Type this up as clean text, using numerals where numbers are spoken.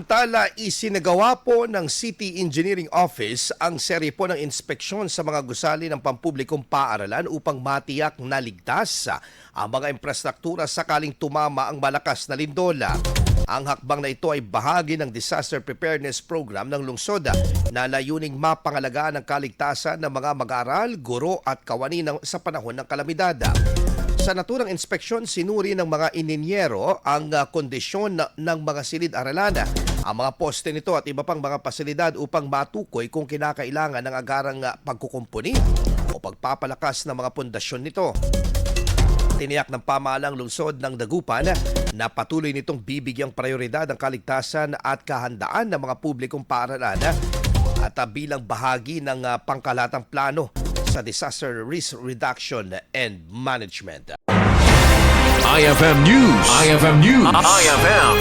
Samantala, isinagawa po ng City Engineering Office ang serye po ng inspeksyon sa mga gusali ng pampublikong paaralan upang matiyak na ligtas ang mga infrastruktura sakaling tumama ang malakas na lindol. Ang hakbang na ito ay bahagi ng Disaster Preparedness Program ng lungsod na layuning mapangalagaan ang kaligtasan ng mga mag-aaral, guro at kawani sa panahon ng kalamidad. Sa naturang inspeksyon, sinuri ng mga ininyero ang kondisyon ng mga silid-aralan, ang mga poste nito at iba pang mga pasilidad upang matukoy kung kinakailangan ng agarang pagkukumpuni o pagpapalakas ng mga pundasyon nito. Tiniyak ng pamahalang lungsod ng Dagupan na patuloy nitong bibigyang prioridad ang kaligtasan at kahandaan ng mga publikong paaralan at bilang bahagi ng pangkalatang plano sa Disaster Risk Reduction and Management. IFM News. IFM News. IFM.